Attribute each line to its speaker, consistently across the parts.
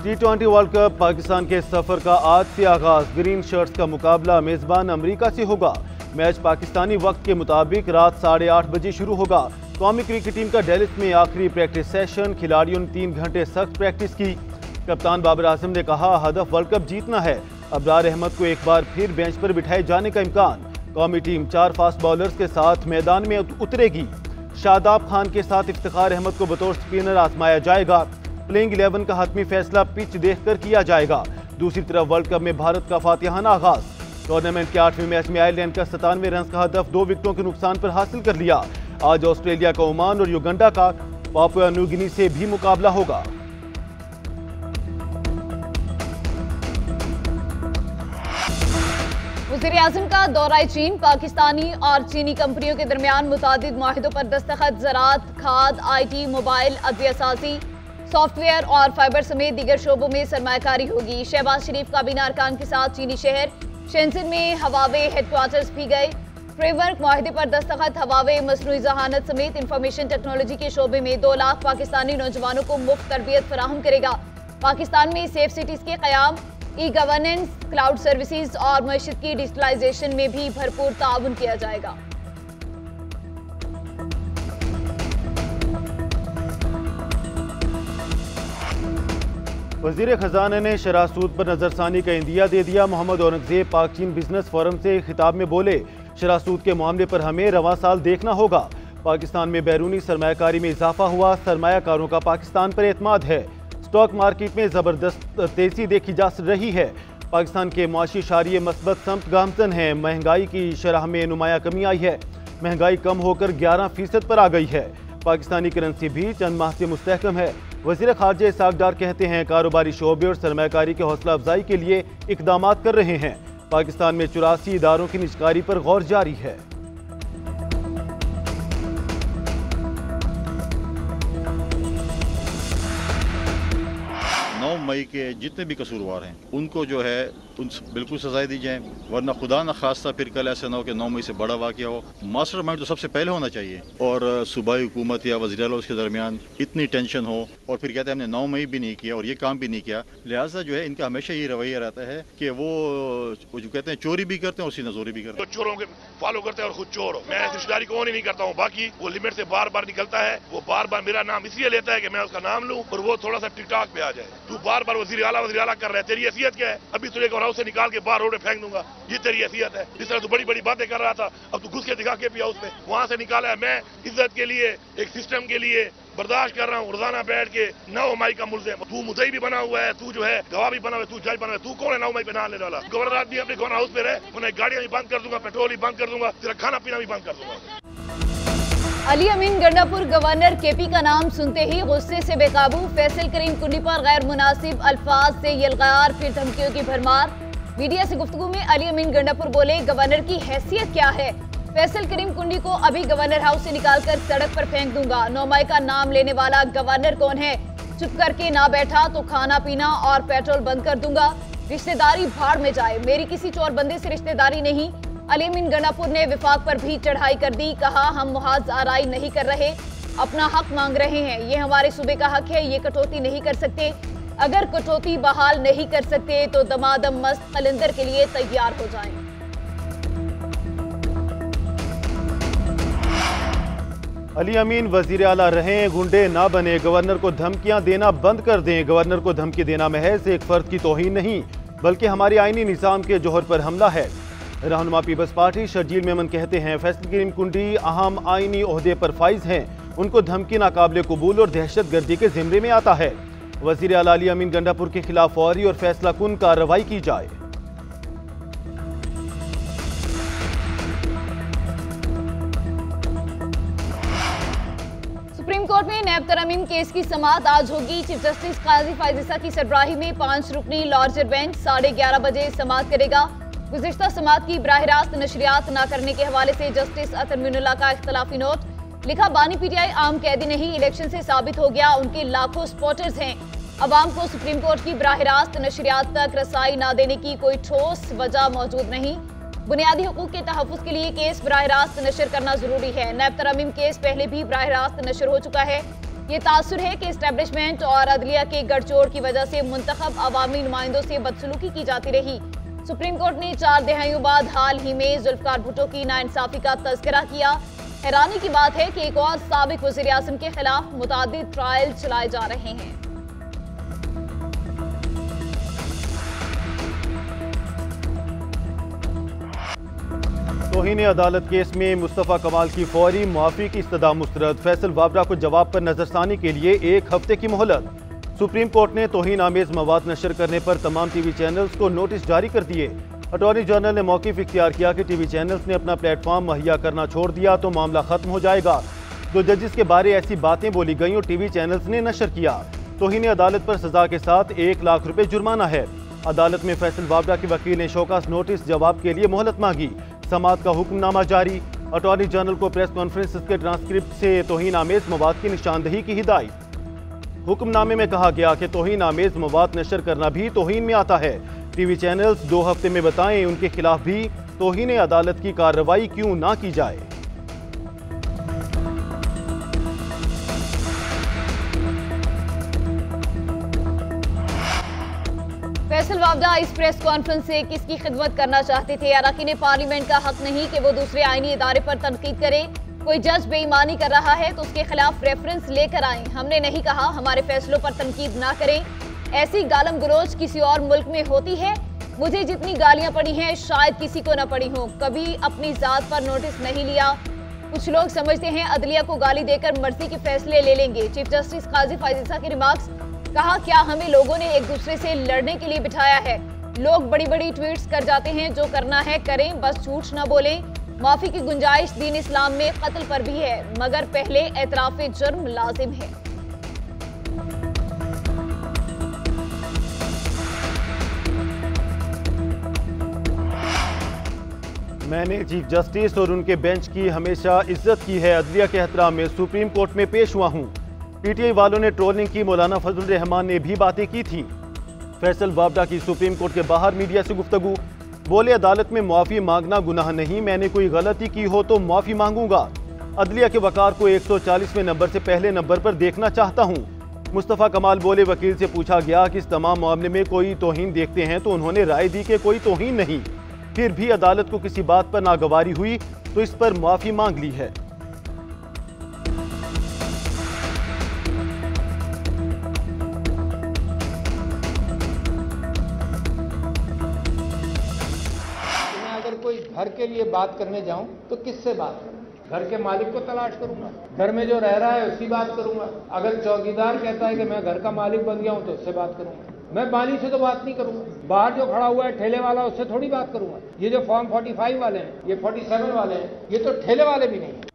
Speaker 1: T20 world cup Pakistan के सफर का आज से आगाज। ग्रीन शर्ट्स का मुकाबला मेजबान अमेरिका से होगा। मैच पाकिस्तानी वक्त के मुताबिक रात 8:30 बजे शुरू होगा। कौमी क्रिकेट टीम का डेलिस में आखिरी प्रैक्टिस सेशन। खिलाड़ियों ने 3 घंटे सख्त प्रैक्टिस की। कप्तान बाबर आजम ने कहा, हदफ वर्ल्ड कप जीतना है। अबरार अहमद को एक बार फिर बेंच पर बिठाए जाने का इम्कान। कौमी टीम 4 फास्ट बॉलर्स के साथ मैदान में उतरेगी। शादाब खान के साथ इफ्तिखार अहमद को बतौर स्पिनर आजमाया जाएगा। प्लेइंग 11 का हतमी फैसला पिच देखकर किया जाएगा। दूसरी तरफ वर्ल्ड कप में भारत का फातिहाना आगाज। टूर्नामेंट के 8वें मैच में आयरलैंड का 97 रन का हदफ 2 विकेटों के नुकसान पर हासिल कर लिया। आज ऑस्ट्रेलिया का ओमान और युगांडा का पापुआ न्यू गिनी से भी मुकाबला होगा।
Speaker 2: वज़ीर-ए-आज़म का दौरा चीन। पाकिस्तानी और चीनी कंपनियों के दरमियान मुतादिद मुआहिदों पर दस्तखत। ज़राअत, खाद, IT, मोबाइल, अदविया साज़ी, सॉफ्टवेयर और फाइबर समेत दीगर शोबों में सरमायाकारी होगी। शहबाज शरीफ काबीना अरकान के साथ चीनी शहर शेंजन में हवावे हेडक्वार्टर्स भी गए। फ्रेमवर्क मुआहिदे पर दस्तखत। हवावे मसनूई जहानत समेत इंफॉर्मेशन टेक्नोलॉजी के शोबे में 2 लाख पाकिस्तानी नौजवानों को मुफ्त तरबियत फराहम करेगा। पाकिस्तान में सेफ सिटीज़ के क़याम, ई-गवर्नेंस, क्लाउड सर्विसेज और मईशत की डिजिटलाइजेशन में भी भरपूर ताउन किया जाएगा।
Speaker 1: वज़ीर खजाना ने शरह सूद पर नजरसानी का इंदिया दे दिया। मोहम्मद औरंगजेब पाक चीन बिजनेस फोरम से खिताब में बोले, शरह सूद के मामले पर हमें रवां साल देखना होगा। पाकिस्तान में बैरूनी सरमायाकारी में इजाफा हुआ। सरमायाकारों का पाकिस्तान पर एतमाद है। स्टॉक मार्केट में जबरदस्त तेजी देखी जा रही है। पाकिस्तान के मुआशी शारिये मस्बत समत गामजन है। महंगाई की शरह में नुमाया कमी आई है। महंगाई कम होकर 11% पर आ गई है। पाकिस्तानी करेंसी भी चंद माह से मुस्तहकम है। वज़ीर ख़ारजा इसहाक डार कहते हैं, कारोबारी शोबे और सरमायाकारी की हौसला अफजाई के लिए इकदाम कर रहे हैं। पाकिस्तान में 84 इदारों की निजकारी पर गौर जारी है।
Speaker 3: 9 मई के जितने भी कसूरवार हैं उनको जो है उन बिल्कुल सजाएं दी जाएं, वरना खुदा न खास्ता फिर कल ऐसा ना हो कि 9 मई से बड़ा वाक़या हो। मास्टर माइंड तो सबसे पहले होना चाहिए और सूबाई हुकूमत या वज़ीर आला उसके दरमियान इतनी टेंशन हो और फिर कहते हैं हमने 9 मई भी नहीं किया और ये काम भी नहीं किया। लिहाजा जो है इनका हमेशा ये रवैया रहता है कि वो जो कहते हैं चोरी भी करते हैं और नजोरी भी करते हैं।
Speaker 4: चोरों के फॉलो करते हैं और खुद चोर हो। मैं रिश्तेदारी को नहीं करता हूँ, बाकी वो लिमिट से बार बार निकलता है। वो बार बार मेरा नाम इसलिए लेता है कि मैं उसका नाम लूँ और वो थोड़ा सा टिकटॉक पे आ जाए। तू बार बार वज़ीर आला कर रहा है, तेरी हैसियत क्या है? अभी तुझे हाउस से निकाल के बाहर रोड पे फेंक दूंगा, ये तेरी हैसियत है? जिस तरह तू बड़ी बड़ी बातें कर रहा था, अब तू घुस के दिखा के पिया उसमें, वहां से निकाला है। मैं इज्जत के लिए, एक सिस्टम के लिए बर्दाश्त कर रहा हूँ रोजाना बैठ के 9 मई का मुल्ज़िम। तू मुद्दई भी बना हुआ है, तू जो है गवाह भी बना हुआ है, तू जज बना हुआ है। तू कौन है 9 मई पे नाम लेने वाला? गवर्नर आदमी अपने गवर्नर हाउस पे रहे, उन्हें गाड़ियां भी बंद कर दूंगा, पेट्रोल भी बंद कर दूंगा, तेरा खाना पीना भी बंद कर दूंगा।
Speaker 2: अली अमीन गंडापुर गवर्नर KP का नाम सुनते ही गुस्से से बेकाबू। फैसल करीम कुंडी पर गैर मुनासिब अल्फाज से यलगार, फिर धमकियों की भरमार। मीडिया से गुफ्तगू में अली अमीन गंडापुर बोले, गवर्नर की हैसियत क्या है? फैसल करीम कुंडी को अभी गवर्नर हाउस से निकालकर सड़क पर फेंक दूंगा। 9 मई का नाम लेने वाला गवर्नर कौन है? चुप करके ना बैठा तो खाना पीना और पेट्रोल बंद कर दूंगा। रिश्तेदारी भाड़ में जाए, मेरी किसी चोर बंदे से रिश्तेदारी नहीं। अली अमीन गंडापुर ने विफाक पर भी चढ़ाई कर दी। कहा, हम मुहाज आराई नहीं कर रहे, अपना हक मांग रहे हैं। ये हमारे सूबे का हक है, ये कटौती नहीं कर सकते। अगर कटौती बहाल नहीं कर सकते तो दमादम मस्त कलंदर के लिए तैयार हो जाएं।
Speaker 1: अली अमीन वजीर आला रहें, गुंडे ना बने। गवर्नर को धमकियां देना बंद कर दें। गवर्नर को धमकी देना महज एक फर्द की तौहीन नहीं बल्कि हमारे आईनी निज़ाम के जौहर पर हमला है। रहनुमा पीपल्स पार्टी शर्जील मेमन कहते हैं, फैसल करीम कुंडी अहम आईनी ओहदे पर फाइज हैं। उनको धमकी नाकाबिले कबूल और दहशत गर्दी के जिम्मे में आता है। वज़ीर आला अली अमीन गंडापुर के खिलाफ फौरी और फैसला कुन कार्रवाई की जाए।
Speaker 2: सुप्रीम कोर्ट में नैब तरमीम केस की समाअत आज होगी। चीफ जस्टिस काजी फायज़ की सरबराही में 5 रुकनी लार्जर बेंच 11:30 बजे समाअत करेगा। गुज़िश्ता समाअत की बराह रास्त नशरियात न करने के हवाले से जस्टिस अतर मीनुल्लाह का इख्तलाफी नोट। लिखा, बानी PTI आम कैदी नहीं, इलेक्शन से साबित हो गया उनके लाखों सपोर्टर्स हैं। अवाम को सुप्रीम कोर्ट की बराह रास्त नशरियात तक रसाई न देने की कोई ठोस वजह मौजूद नहीं। बुनियादी हुकूक के तहफ़्फ़ुज़ के लिए केस बराह रास्त नशर करना जरूरी है। नैब तरमीम केस पहले भी बराह रास्त नशर हो चुका है। ये तासुर है कि एस्टेब्लिशमेंट और अदलिया के गठजोड़ की वजह से मुंतखब अवामी नुमाइंदों से बदसलूकी की जाती रही। सुप्रीम कोर्ट ने 4 दहाइयों बाद हाल ही में जुल्फकार भुट्टो की नाइंसाफी का तज़किरा किया। हैरानी की बात है कि एक और साबिक वज़ीर आज़म के खिलाफ मुतादिद ट्रायल चलाए जा रहे हैं।
Speaker 1: तौहीन अदालत केस में मुस्तफ़ा कमाल की फौरी मुआफ़ी की इस्तदा मुस्तरद। फैसल वाबरा को जवाब पर नजरसानी के लिए 1 हफ्ते की मोहलत। सुप्रीम कोर्ट ने तौहीन आमेज मवाद नशर करने पर तमाम टीवी चैनल्स को नोटिस जारी कर दिए। अटॉर्नी जनरल ने मौक़िफ़ इख्तियार किया कि टीवी चैनल्स ने अपना प्लेटफॉर्म मुहैया करना छोड़ दिया तो मामला खत्म हो जाएगा। 2 जजेस के बारे ऐसी बातें बोली गई और टीवी चैनल्स ने नशर किया। तौहीन अदालत पर सजा के साथ 1 लाख रुपए जुर्माना है। अदालत में फैसल वाबरा के वकील ने शोकास नोटिस जवाब के लिए मोहलत मांगी। समाअत का हुक्मनामा जारी। अटॉर्नी जनरल को प्रेस कॉन्फ्रेंस के ट्रांसक्रिप्ट से तौहीन आमेज मवाद की निशानदही की हिदायत। हुक्मनामे में कहा गया कि तौहीन आमेज मवाद नशर करना भी तौहीन में आता है। टीवी चैनल्स 2 हफ्ते में बताएं उनके खिलाफ भी तौहीन अदालत की कार्रवाई क्यों ना की जाए।
Speaker 2: फैसल वाबरा इस प्रेस कॉन्फ्रेंस से किसकी खिदमत करना चाहते थे? अरकान पार्लियामेंट का हक नहीं कि वो दूसरे आईनी इदारे पर तनकीद करे। कोई जज बेईमानी कर रहा है तो उसके खिलाफ रेफरेंस लेकर आएं। हमने नहीं कहा हमारे फैसलों पर तनकीद ना करें। ऐसी गालम गलोच किसी और मुल्क में होती है? मुझे जितनी गालियां पड़ी हैं शायद किसी को न पड़ी हो। कभी अपनी जात पर नोटिस नहीं लिया। कुछ लोग समझते हैं अदलिया को गाली देकर मर्जी के फैसले ले लेंगे। चीफ जस्टिस काजी फायज़ा के रिमार्क्स। कहा, क्या हमें लोगों ने एक दूसरे से लड़ने के लिए बिठाया है? लोग बड़ी बड़ी ट्वीट्स कर जाते हैं, जो करना है करें, बस झूठ न बोलें। माफी की गुंजाइश दीन इस्लाम में कत्ल पर भी है, मगर पहले एतराफ़े जुर्म लाजिम है।
Speaker 1: मैंने चीफ जस्टिस और उनके बेंच की हमेशा इज्जत की है। अदलिया के एहतराम में सुप्रीम कोर्ट में पेश हुआ हूँ। पीटीआई वालों ने ट्रोलिंग की। मौलाना फजल रहमान ने भी बातें की थी। फैसल वाबरा की सुप्रीम कोर्ट के बाहर मीडिया से गुफ्तगू। बोले, अदालत में मुआफ़ी मांगना गुनाह नहीं, मैंने कोई गलती की हो तो मुआफ़ी मांगूंगा। अदलिया के वकार को 140वें नंबर से पहले नंबर पर देखना चाहता हूँ। मुस्तफ़ा कमाल बोले, वकील से पूछा गया कि इस तमाम मामले में कोई तौहीन देखते हैं तो उन्होंने राय दी कि कोई तौहीन नहीं। फिर भी अदालत को किसी बात पर नागवारी हुई तो इस पर मुआफ़ी मांग ली है।
Speaker 5: कोई घर के लिए बात करने जाऊं तो किससे बात करूं? घर के मालिक को तलाश करूंगा, घर में जो रह रहा है उसकी बात करूंगा। अगर चौकीदार कहता है कि मैं घर का मालिक बन गया हूं तो उससे बात करूंगा। मैं बानी से तो बात नहीं करूंगा। बाहर जो खड़ा हुआ है ठेले वाला, उससे थोड़ी बात करूंगा। ये जो फॉर्म 45 वाले हैं, ये 47 वाले हैं, ये तो ठेले वाले भी नहीं है।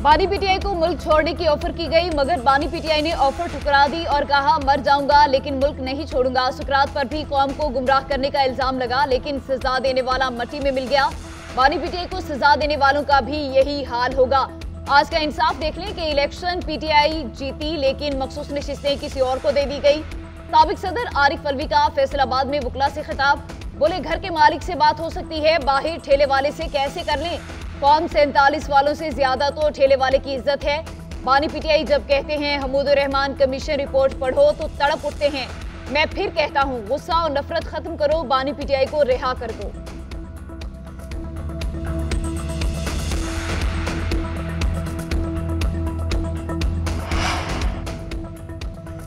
Speaker 2: बानी पीटीआई को मुल्क छोड़ने की ऑफर की गई, मगर बानी पीटीआई ने ऑफर ठुकरा दी और कहा, मर जाऊंगा लेकिन मुल्क नहीं छोड़ूंगा। सुकरात पर भी कौम को गुमराह करने का इल्जाम लगा, लेकिन सजा देने वाला मट्टी में मिल गया। बानी पीटीआई को सजा देने वालों का भी यही हाल होगा। आज का इंसाफ देख लें कि इलेक्शन पीटीआई जीती, लेकिन मखसूस नशिस्तें किसी और को दे दी गई। साबिक सदर आरिफ अलवी का फैसलाबाद में वकला से खिताब। बोले, घर के मालिक से बात हो सकती है, बाहर ठेले वाले से कैसे कर लें? फॉर्म 47 वालों से ज्यादा तो ठेले वाले की इज्जत है। बानी पीटीआई जब कहते हैं हमूदुर रहमान कमीशन रिपोर्ट पढ़ो तो तड़प उठते हैं। मैं फिर कहता हूं, गुस्सा और नफरत खत्म करो, बानी पीटीआई को रिहा कर दो।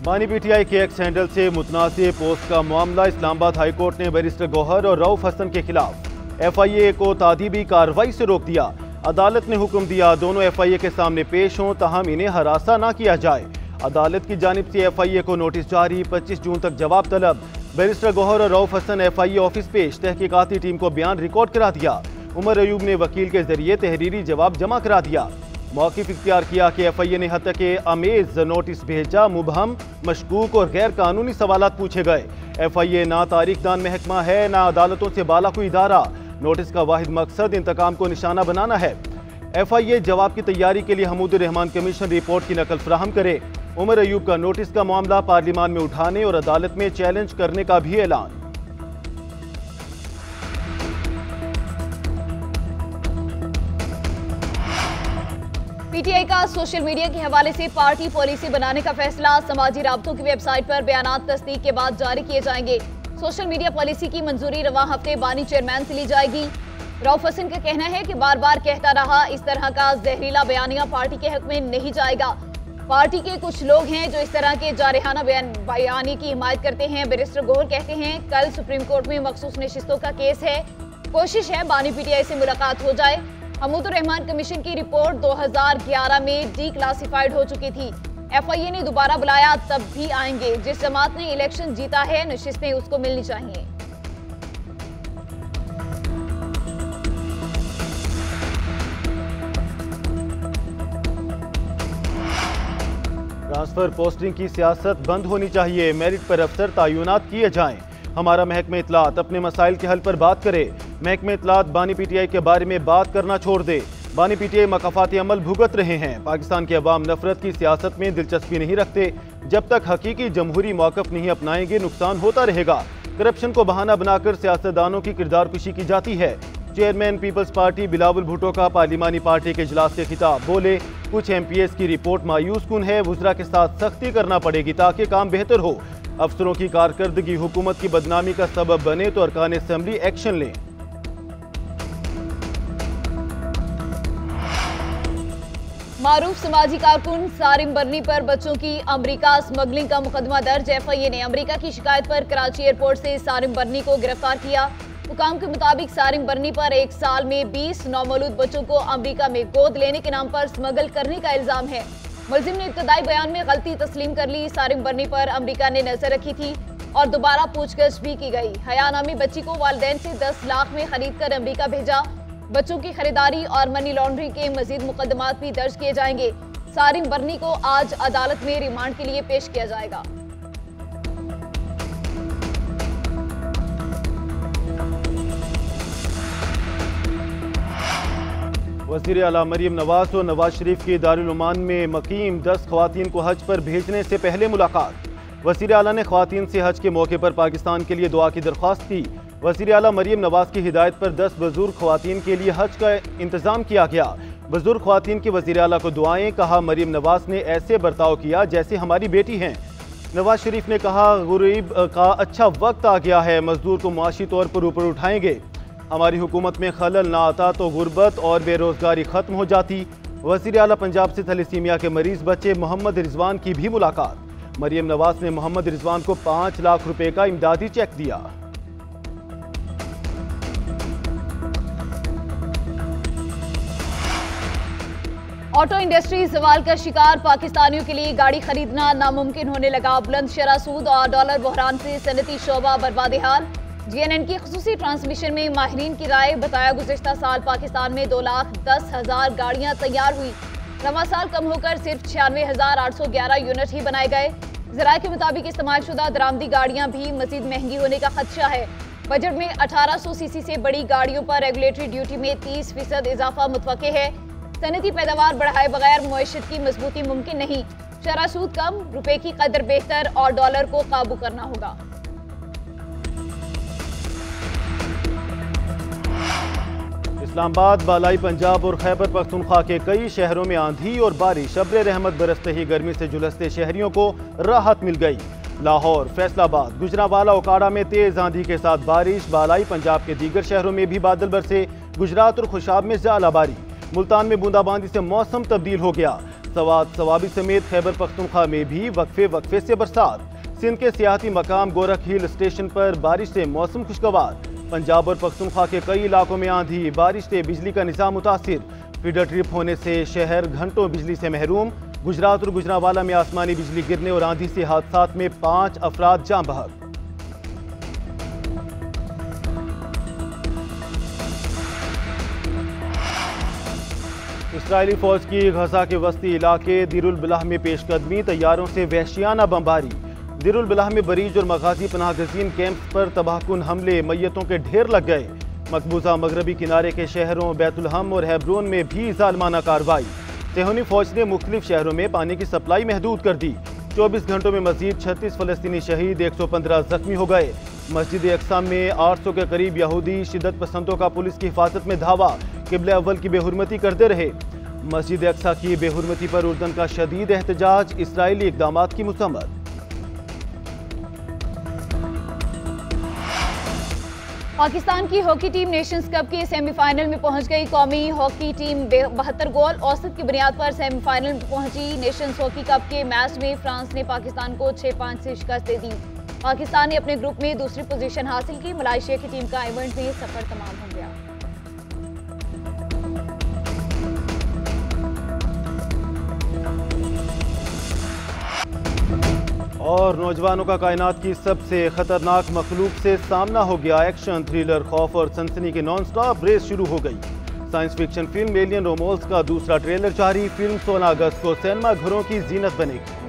Speaker 1: बानी पीटीआई के एक्स हैंडल से मुतनाज़ पोस्ट का मामला। इस्लामाबाद हाई कोर्ट ने बैरिस्टर गौहर और रऊफ हसन के खिलाफ FIA को तादीबी कार्रवाई से रोक दिया। अदालत ने हुक्म दिया दोनों FIA के सामने पेश हों, ताहम इन्हें हरासा ना किया जाए। अदालत की जानिब से FIA को नोटिस जारी, 25 जून तक जवाब तलब। बैरिस्टर गौहर और रऊफ हसन FIA ऑफिस पेश, तहकीकाती टीम को बयान रिकॉर्ड करा दिया। उमर अयूब ने वकील के जरिए तहरीरी जवाब जमा करा दिया। मौक़िफ़ इख्तियार किया कि FIA ने हद तक अमेज नोटिस भेजा। मुबहम, मशकूक और गैर कानूनी सवालात पूछे गए। FIA ना तारीखदान महकमा है, ना अदालतों से बाला कोई इदारा। नोटिस का वाहिद मकसद इंतकाम को निशाना बनाना है। FIA जवाब की तैयारी के लिए हमूदुर रहमान कमीशन रिपोर्ट की नकल फराहम करे। उमर अयूब का नोटिस का मामला पार्लियामान में उठाने और अदालत में चैलेंज करने का भी ऐलान।
Speaker 2: पीटीआई का सोशल मीडिया के हवाले से पार्टी पॉलिसी बनाने का फैसला समाजी राब्तों की वेबसाइट पर बयानात तस्दीक के बाद जारी किए जाएंगे। सोशल मीडिया पॉलिसी की मंजूरी रवां हफ्ते बानी चेयरमैन से ली जाएगी। रऊफ हसन का कहना है कि बार बार कहता रहा, इस तरह का जहरीला बयानिया पार्टी के हक में नहीं जाएगा। पार्टी के कुछ लोग हैं जो इस तरह के जारहाना बयानी की हिमायत करते हैं। बैरिस्टर गोहर कहते हैं, कल सुप्रीम कोर्ट में मखसूस नशिस्तों का केस है, कोशिश है बानी पीटीआई से मुलाकात हो जाए। हमूदुर रहमान कमीशन की रिपोर्ट 2011 में डी क्लासिफाइड हो चुकी थी। एफआईए ने दोबारा बुलाया, तब भी आएंगे। जिस जमात ने इलेक्शन जीता है, नशिस्तें उसको मिलनी चाहिए।
Speaker 1: ट्रांसफर पोस्टिंग की सियासत बंद होनी चाहिए। मेरिट पर अफसर तयनात किए जाएं। हमारा महकमा इत्तलात अपने मसाइल के हल पर बात करे। महकमा इत्तलात बानी पीटीआई के बारे में बात करना छोड़ दे। बानी पीटीआई मकाफाती अमल भुगत रहे हैं। पाकिस्तान के अवाम नफरत की सियासत में दिलचस्पी नहीं रखते। जब तक हकीकी जमहूरी मौक़िफ़ नहीं अपनाएंगे, नुकसान होता रहेगा। करप्शन को बहाना बनाकर सियासतदानों की किरदार कुशी की जाती है। Chairman peoples party Bilawal Bhutto का पार्लिमानी पार्टी के इजलास से खिताब, बोले कुछ एमपीएस की रिपोर्ट मायूस कुन है, वुज़रा के साथ सख्ती करना पड़ेगी ताकि काम बेहतर हो। अफसरों की कारकर्दगी हुकूमत की बदनामी का सबब बने तो अरकान असेंबली एक्शन लें।
Speaker 2: मारूफ समाजी कारकुन सारिम बर्नी पर बच्चों की अमरीका स्मगलिंग का मुकदमा दर्ज। एफआईए ने अमरीका की शिकायत पर कराची एयरपोर्ट से सारिम बर्नी को गिरफ्तार किया। हुकाम के मुताबिक सारिम बर्नी पर 1 साल में 20 नौमौलूद बच्चों को अमरीका में गोद लेने के नाम पर स्मगल करने का इल्जाम है। मुलजिम ने इब्तदाई बयान में गलती तस्लीम कर ली। सारिम बर्नी पर अमरीका ने नजर रखी थी और दोबारा पूछगछ भी की गई। हया नामी बच्ची को वालिदैन से 10 लाख में खरीद कर अमरीका भेजा। बच्चों की खरीदारी और मनी लॉन्ड्रिंग के मजीद मुकदमात भी दर्ज किए जाएंगे। सारिम बर्नी को आज अदालत में रिमांड के लिए पेश किया जाएगा।
Speaker 1: वज़ीर आला मरीम नवाज और नवाज शरीफ की दारुल उमान में मकीम 10 ख़वातीन को हज पर भेजने से पहले मुलाकात। वज़ीर आला ने ख़वातीन से हज के मौके पर पाकिस्तान के लिए दुआ की दरख्वास्त की। वज़ीर आला मरीम नवाज की हिदायत पर 10 बुजुर्ग ख़वातीन के लिए हज का इंतज़ाम किया गया। बुजुर्ग ख़वातीन की वज़ीर आला को दुआएं, कहा मरीम नवाज ने ऐसे बर्ताव किया जैसे हमारी बेटी हैं। नवाज शरीफ ने कहा, गरीब का अच्छा वक्त आ गया है, मजदूर को मुआशी तौर पर ऊपर उठाएंगे। हमारी हुकूमत में खलल ना आता तो गुर्बत और बेरोजगारी खत्म हो जाती। वज़ीर आला पंजाब से थैलेसीमिया के मरीज बच्चे मोहम्मद रिजवान की भी मुलाकात। मरीम नवाज ने मोहम्मद रिजवान को 5 लाख रुपए का इमदादी चेक दिया।
Speaker 2: ऑटो इंडस्ट्री सवाल का शिकार, पाकिस्तानियों के लिए गाड़ी खरीदना नामुमकिन होने लगा। बुलंद शरह सूद और डॉलर बहरान से सनती शोबा बर्बाद हाल। जीएनएन की खुसूसी ट्रांसमिशन में माहिरीन की राय बताया, गुज़िश्ता साल पाकिस्तान में 2,10,000 गाड़ियां तैयार हुई। रवां साल कम होकर सिर्फ 96,811 यूनिट ही बनाए गए। ज़राए के मुताबिक इस्तेमाल शुदा दरामदी गाड़ियां भी मजीद महंगी होने का खदशा है। बजट में 1800 सीसी से बड़ी गाड़ियों पर रेगुलेटरी ड्यूटी में 30% इजाफा मुतवक्के है। सनती पैदावार बढ़ाए बगैर मुआशत की मजबूती मुमकिन नहीं। शरह सूद कम, रुपए की कदर बेहतर और डॉलर को काबू करना होगा।
Speaker 1: इस्लामाबाद, बालाई पंजाब और खैबर पख्तूनख्वा के कई शहरों में आंधी और बारिश। अब्र रहमत बरसते ही गर्मी से झुलसते शहरियों को राहत मिल गई। लाहौर, फैसलाबाद, गुजरांवाला, ओकाड़ा में तेज आंधी के साथ बारिश। बालाई पंजाब के दीगर शहरों में भी बादल बरसे। गुजरात और खुशाब में ज़ालाबारी। मुल्तान में बूंदाबांदी से मौसम तब्दील हो गया। सवात, सवाबी समेत खैबर पख्तूनख्वा में भी वक्फे वक्फे से बरसात। सिंध के सियाहती मकाम गोरख हिल स्टेशन पर बारिश से मौसम खुशगवार। पंजाब और पख्तूनख्वा के कई इलाकों में आंधी, बारिश से बिजली का निज़ाम मुतासिर। फीडर ट्रिप होने से शहर घंटों बिजली से महरूम। गुजरात और गुजरांवाला में आसमानी बिजली गिरने और आंधी से हादसात में 5 अफराद जाँ बहक। इसराइली फौज की गजा के वस्ती इलाके दिरुल बलाह में पेशकदमी, तैयारों से वहशियाना बमबारी। दिरुल बलाह में बरीज और मगाजी पनाहगजीन कैंप पर तबाहकुन हमले, मैयतों के ढेर लग गए। मकबूजा मगरबी किनारे के शहरों बैतुलहम और हैब्रोन में भी जालमाना कार्रवाई। सेहूनी फौज ने मुख्तलिफ शहरों में पानी की सप्लाई महदूद कर दी। 24 घंटों में मजीद 36 फलस्तीनी शहीद, 115 जख्मी हो गए। मस्जिद अक्सा में 800 के करीब यहूदी शिद्दत पसंदों का पुलिस की हिफाजत में धावा, किबले अव्वल की बेहुरमती करते रहे। मस्जिद अक्सा की बेहुरमती पर उर्दन का शदीद एहतजाज, इसराइली इकदामात की मुसम्मत।
Speaker 2: पाकिस्तान की हॉकी टीम नेशंस कप के सेमीफाइनल में पहुंच गई। कौमी हॉकी टीम 72 गोल औसत की बुनियाद पर सेमीफाइनल में पहुंची। नेशंस हॉकी कप के मैच में फ्रांस ने पाकिस्तान को 6-5 से शिकस्त दे दी। पाकिस्तान ने अपने ग्रुप में दूसरी पोजीशन हासिल की। मलेशिया की टीम का इवेंट में सफर तमाम हो गया।
Speaker 1: और नौजवानों का कायनात की सबसे खतरनाक मखलूक से सामना हो गया। एक्शन थ्रिलर, खौफ और सनसनी की नॉन स्टॉप रेस शुरू हो गई। साइंस फिक्शन फिल्म एलियन रोमोल्स का दूसरा ट्रेलर जारी। फिल्म 16 अगस्त को सिनेमा घरों की जीनत बनेगी।